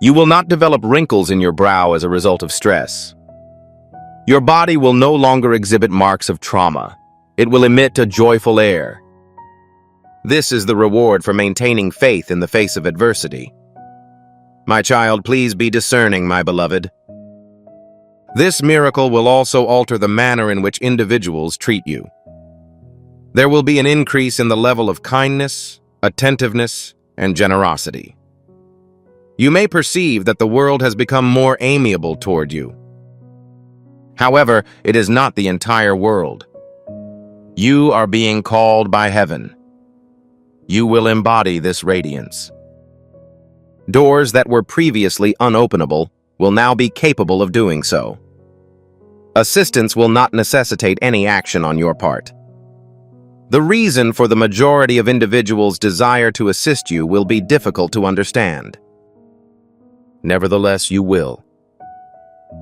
You will not develop wrinkles in your brow as a result of stress. Your body will no longer exhibit marks of trauma. It will emit a joyful air. This is the reward for maintaining faith in the face of adversity. My child, please be discerning, my beloved. This miracle will also alter the manner in which individuals treat you. There will be an increase in the level of kindness, attentiveness, and generosity. You may perceive that the world has become more amiable toward you. However, it is not the entire world. You are being called by heaven. You will embody this radiance. Doors that were previously unopenable will now be capable of doing so. Assistance will not necessitate any action on your part. The reason for the majority of individuals' desire to assist you will be difficult to understand. Nevertheless, you will.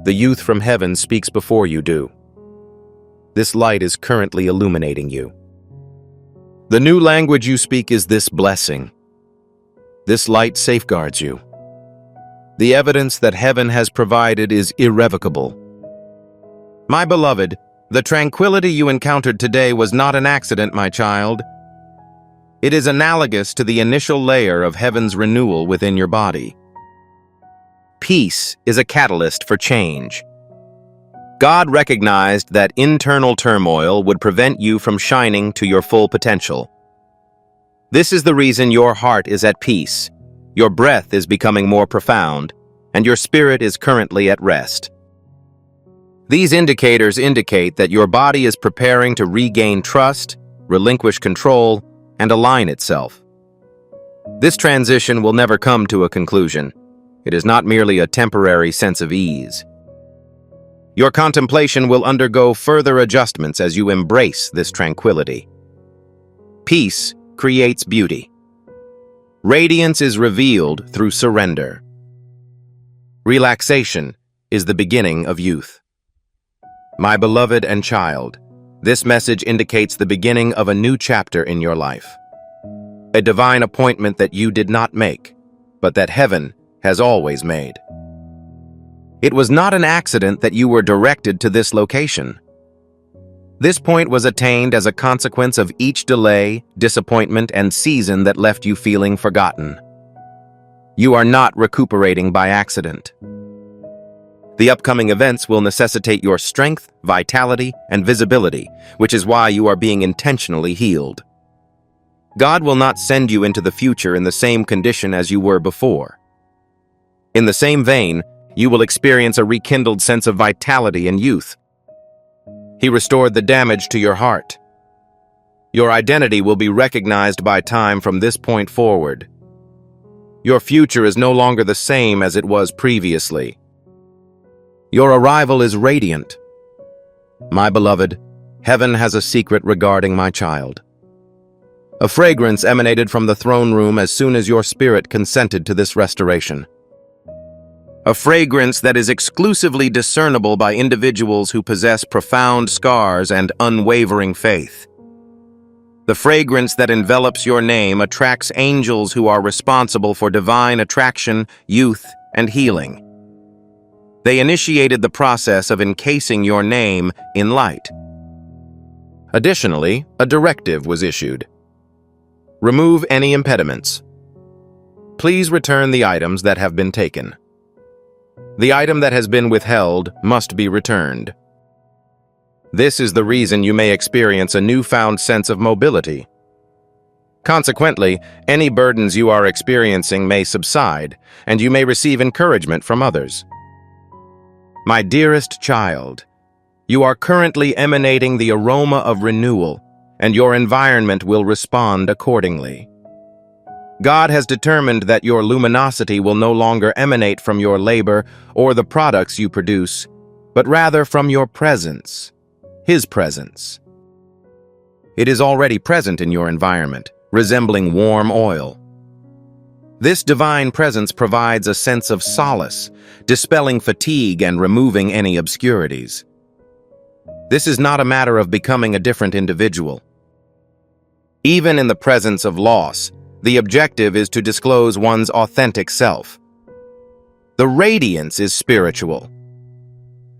The youth from heaven speaks before you do. This light is currently illuminating you. The new language you speak is this blessing. This light safeguards you. The evidence that heaven has provided is irrevocable. My beloved, the tranquility you encountered today was not an accident, my child. It is analogous to the initial layer of heaven's renewal within your body. Peace is a catalyst for change. God recognized that internal turmoil would prevent you from shining to your full potential. This is the reason your heart is at peace, your breath is becoming more profound, and your spirit is currently at rest. These indicators indicate that your body is preparing to regain trust, relinquish control, and align itself. This transition will never come to a conclusion. It is not merely a temporary sense of ease. Your contemplation will undergo further adjustments as you embrace this tranquility. Peace creates beauty. Radiance is revealed through surrender. Relaxation is the beginning of youth. My beloved and child, this message indicates the beginning of a new chapter in your life. A divine appointment that you did not make, but that heaven has always made. It was not an accident that you were directed to this location. This point was attained as a consequence of each delay, disappointment, and season that left you feeling forgotten. You are not recuperating by accident. The upcoming events will necessitate your strength, vitality, and visibility, which is why you are being intentionally healed. God will not send you into the future in the same condition as you were before. In the same vein, you will experience a rekindled sense of vitality and youth. He restored the damage to your heart. Your identity will be recognized by time from this point forward. Your future is no longer the same as it was previously. Your arrival is radiant. My beloved, heaven has a secret regarding my child. A fragrance emanated from the throne room as soon as your spirit consented to this restoration. A fragrance that is exclusively discernible by individuals who possess profound scars and unwavering faith. The fragrance that envelops your name attracts angels who are responsible for divine attraction, youth, and healing. They initiated the process of encasing your name in light. Additionally, a directive was issued. Remove any impediments. Please return the items that have been taken. The item that has been withheld must be returned. This is the reason you may experience a newfound sense of mobility. Consequently, any burdens you are experiencing may subside, and you may receive encouragement from others. My dearest child, you are currently emanating the aroma of renewal, and your environment will respond accordingly. God has determined that your luminosity will no longer emanate from your labor or the products you produce, but rather from your presence, His presence. It is already present in your environment, resembling warm oil. This divine presence provides a sense of solace, dispelling fatigue and removing any obscurities. This is not a matter of becoming a different individual. Even in the presence of loss, the objective is to disclose one's authentic self. The radiance is spiritual.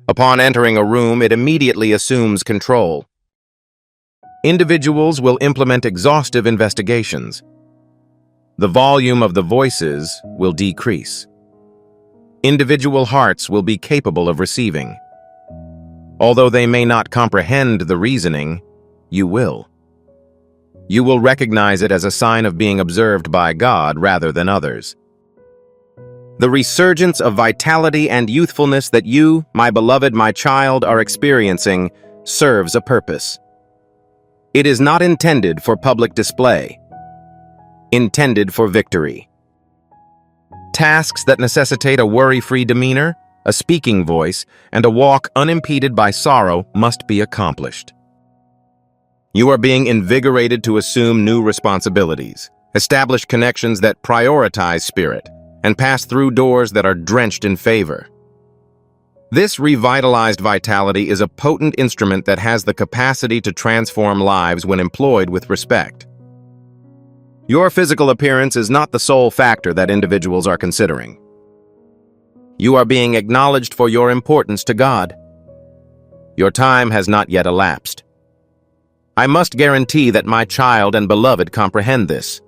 Upon entering a room, it immediately assumes control. Individuals will implement exhaustive investigations. The volume of the voices will decrease. Individual hearts will be capable of receiving. Although they may not comprehend the reasoning, you will. You will recognize it as a sign of being observed by God rather than others. The resurgence of vitality and youthfulness that you, my beloved, my child, are experiencing serves a purpose. It is not intended for public display, intended for victory. Tasks that necessitate a worry-free demeanor, a speaking voice, and a walk unimpeded by sorrow must be accomplished. You are being invigorated to assume new responsibilities, establish connections that prioritize spirit, and pass through doors that are drenched in favor. This revitalized vitality is a potent instrument that has the capacity to transform lives when employed with respect. Your physical appearance is not the sole factor that individuals are considering. You are being acknowledged for your importance to God. Your time has not yet elapsed. I must guarantee that my child and beloved comprehend this.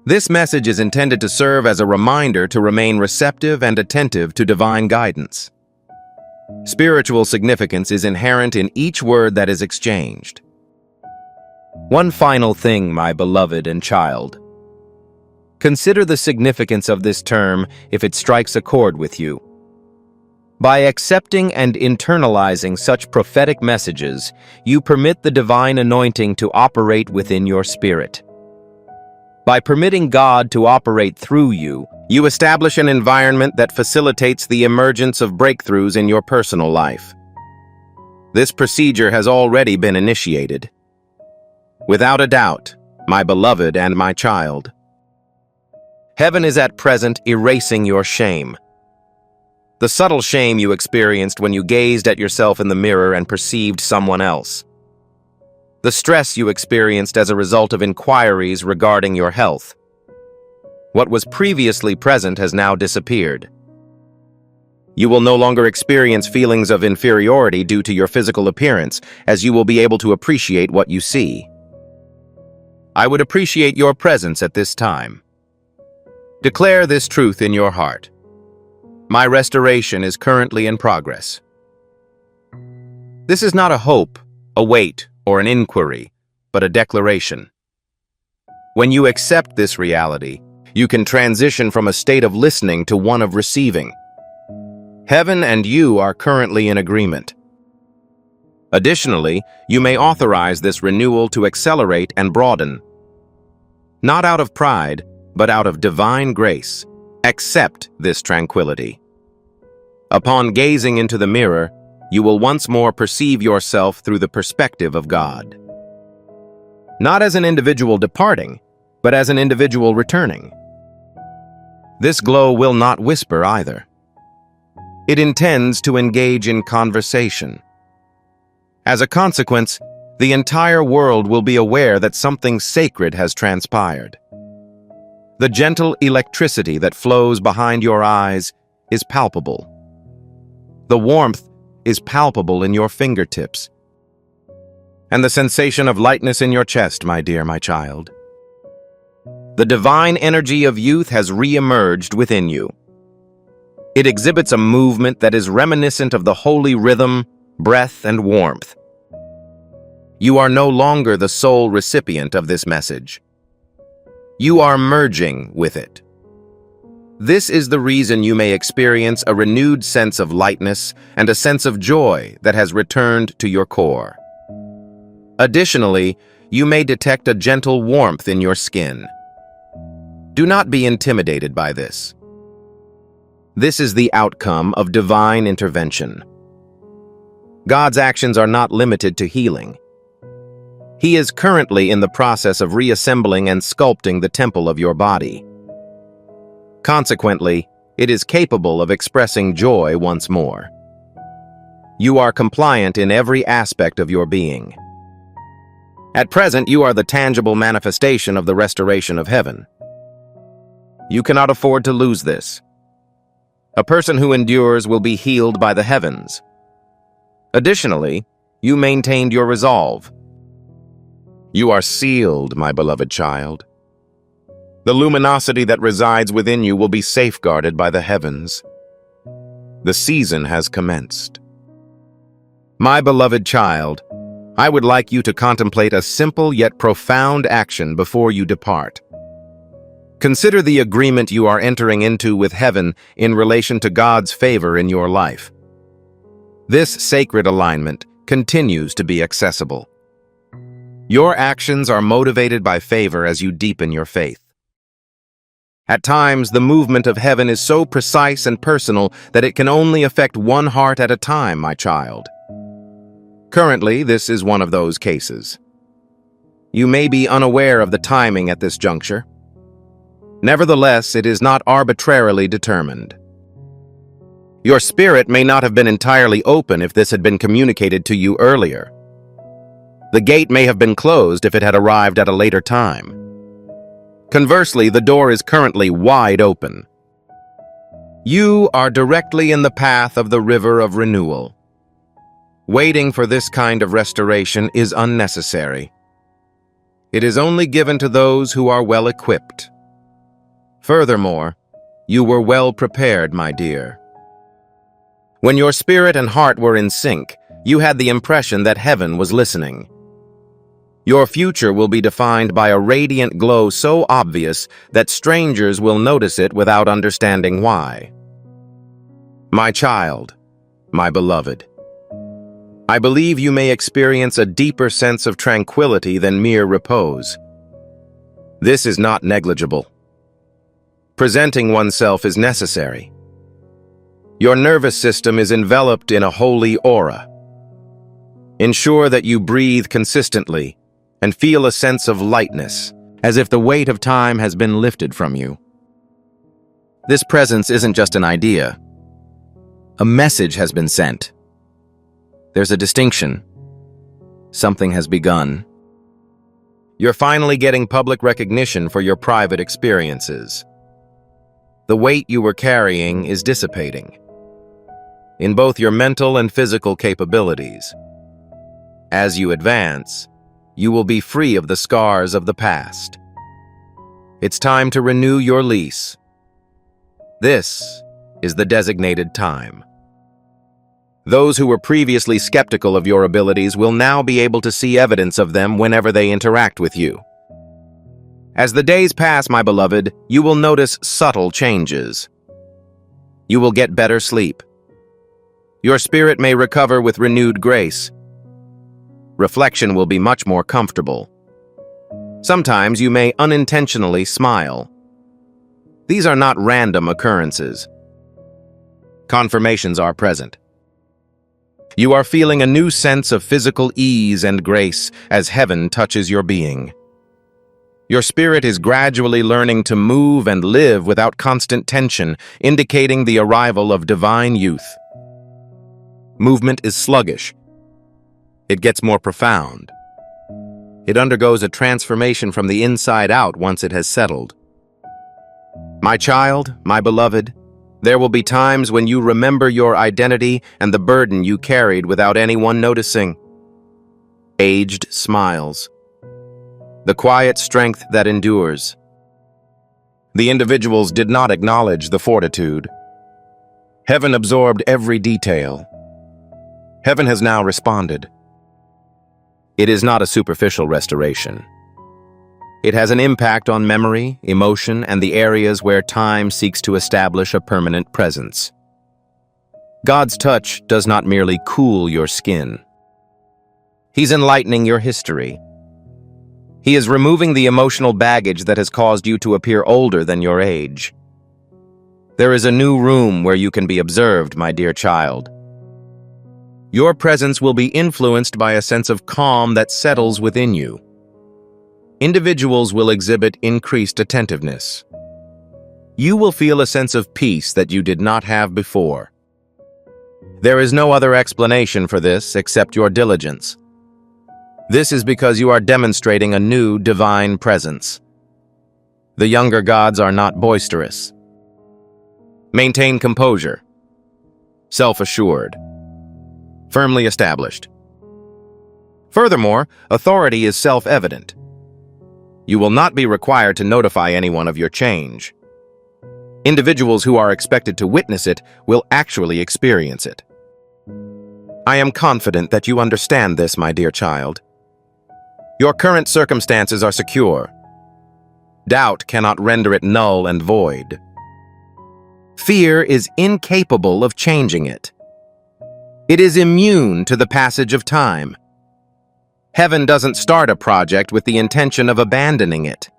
This message is intended to serve as a reminder to remain receptive and attentive to divine guidance. Spiritual significance is inherent in each word that is exchanged. One final thing, my beloved and child. Consider the significance of this term if it strikes a chord with you. By accepting and internalizing such prophetic messages, you permit the divine anointing to operate within your spirit. By permitting God to operate through you, you establish an environment that facilitates the emergence of breakthroughs in your personal life. This procedure has already been initiated. Without a doubt, my beloved and my child, heaven is at present erasing your shame. The subtle shame you experienced when you gazed at yourself in the mirror and perceived someone else. The stress you experienced as a result of inquiries regarding your health. What was previously present has now disappeared. You will no longer experience feelings of inferiority due to your physical appearance, as you will be able to appreciate what you see. I would appreciate your presence at this time. Declare this truth in your heart. My restoration is currently in progress. This is not a hope, a wait, or an inquiry, but a declaration. When you accept this reality, you can transition from a state of listening to one of receiving. Heaven and you are currently in agreement. Additionally, you may authorize this renewal to accelerate and broaden. Not out of pride, but out of divine grace. Accept this tranquility. Upon gazing into the mirror, you will once more perceive yourself through the perspective of God. Not as an individual departing, but as an individual returning. This glow will not whisper either. It intends to engage in conversation. As a consequence, the entire world will be aware that something sacred has transpired. The gentle electricity that flows behind your eyes is palpable. The warmth is palpable in your fingertips. And the sensation of lightness in your chest, my dear, my child. The divine energy of youth has re-emerged within you. It exhibits a movement that is reminiscent of the holy rhythm, breath, and warmth. You are no longer the sole recipient of this message. You are merging with it. This is the reason you may experience a renewed sense of lightness and a sense of joy that has returned to your core. Additionally, you may detect a gentle warmth in your skin. Do not be intimidated by this. This is the outcome of divine intervention. God's actions are not limited to healing. He is currently in the process of reassembling and sculpting the temple of your body. Consequently, it is capable of expressing joy once more. You are compliant in every aspect of your being. At present, you are the tangible manifestation of the restoration of heaven. You cannot afford to lose this. A person who endures will be healed by the heavens. Additionally, you maintained your resolve. You are sealed, my beloved child. The luminosity that resides within you will be safeguarded by the heavens. The season has commenced. My beloved child, I would like you to contemplate a simple yet profound action before you depart. Consider the agreement you are entering into with heaven in relation to God's favor in your life. This sacred alignment continues to be accessible. Your actions are motivated by favor as you deepen your faith. At times, the movement of heaven is so precise and personal that it can only affect one heart at a time, my child. Currently, this is one of those cases. You may be unaware of the timing at this juncture. Nevertheless, it is not arbitrarily determined. Your spirit may not have been entirely open if this had been communicated to you earlier. The gate may have been closed if it had arrived at a later time. Conversely, the door is currently wide open. You are directly in the path of the river of renewal. Waiting for this kind of restoration is unnecessary. It is only given to those who are well equipped. Furthermore, you were well prepared, my dear. When your spirit and heart were in sync, you had the impression that heaven was listening. Your future will be defined by a radiant glow so obvious that strangers will notice it without understanding why. My child, my beloved, I believe you may experience a deeper sense of tranquility than mere repose. This is not negligible. Presenting oneself is necessary. Your nervous system is enveloped in a holy aura. Ensure that you breathe consistently and feel a sense of lightness, as if the weight of time has been lifted from you. This presence isn't just an idea. A message has been sent. There's a distinction. Something has begun. You're finally getting public recognition for your private experiences. The weight you were carrying is dissipating in both your mental and physical capabilities. As you advance, you will be free of the scars of the past. It's time to renew your lease. This is the designated time. Those who were previously skeptical of your abilities will now be able to see evidence of them whenever they interact with you. As the days pass, my beloved, you will notice subtle changes. You will get better sleep. Your spirit may recover with renewed grace. Reflection will be much more comfortable. Sometimes you may unintentionally smile. These are not random occurrences. Confirmations are present. You are feeling a new sense of physical ease and grace as heaven touches your being. Your spirit is gradually learning to move and live without constant tension, indicating the arrival of divine youth. Movement is sluggish. It gets more profound. It undergoes a transformation from the inside out once it has settled. My child, my beloved, there will be times when you remember your identity and the burden you carried without anyone noticing. Aged smiles. The quiet strength that endures. The individuals did not acknowledge the fortitude. Heaven absorbed every detail. Heaven has now responded. It is not a superficial restoration. It has an impact on memory, emotion, and the areas where time seeks to establish a permanent presence. God's touch does not merely cool your skin. He's enlightening your history. He is removing the emotional baggage that has caused you to appear older than your age. There is a new room where you can be observed, my dear child. Your presence will be influenced by a sense of calm that settles within you. Individuals will exhibit increased attentiveness. You will feel a sense of peace that you did not have before. There is no other explanation for this except your diligence. This is because you are demonstrating a new divine presence. The younger gods are not boisterous. Maintain composure. Self-assured. Firmly established. Furthermore, authority is self-evident. You will not be required to notify anyone of your change. Individuals who are expected to witness it will actually experience it. I am confident that you understand this, my dear child. Your current circumstances are secure. Doubt cannot render it null and void. Fear is incapable of changing it. It is immune to the passage of time. Heaven doesn't start a project with the intention of abandoning it.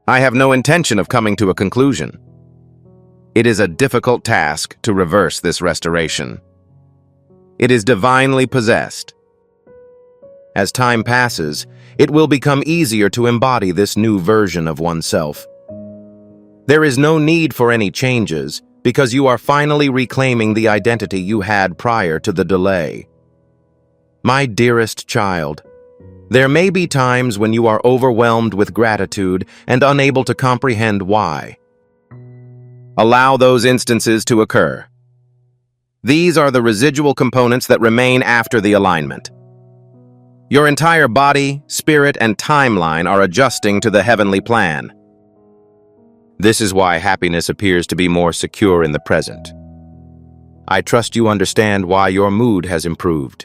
I have no intention of coming to a conclusion. It is a difficult task to reverse this restoration. It is divinely possessed. As time passes, it will become easier to embody this new version of oneself. There is no need for any changes because you are finally reclaiming the identity you had prior to the delay. My dearest child, there may be times when you are overwhelmed with gratitude and unable to comprehend why. Allow those instances to occur. These are the residual components that remain after the alignment. Your entire body, spirit, and timeline are adjusting to the heavenly plan. This is why happiness appears to be more secure in the present. I trust you understand why your mood has improved.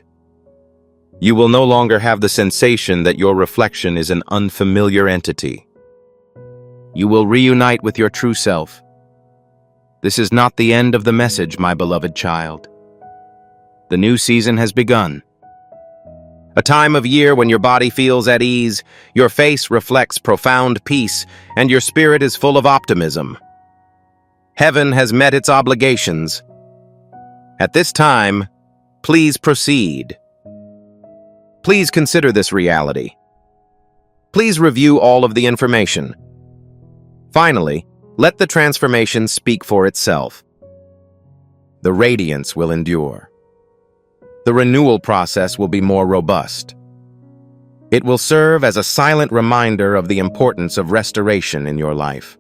You will no longer have the sensation that your reflection is an unfamiliar entity. You will reunite with your true self. This is not the end of the message, my beloved child. The new season has begun. A time of year when your body feels at ease, your face reflects profound peace, and your spirit is full of optimism. Heaven has met its obligations. At this time, please proceed. Please consider this reality. Please review all of the information. Finally, let the transformation speak for itself. The radiance will endure. The renewal process will be more robust. It will serve as a silent reminder of the importance of restoration in your life.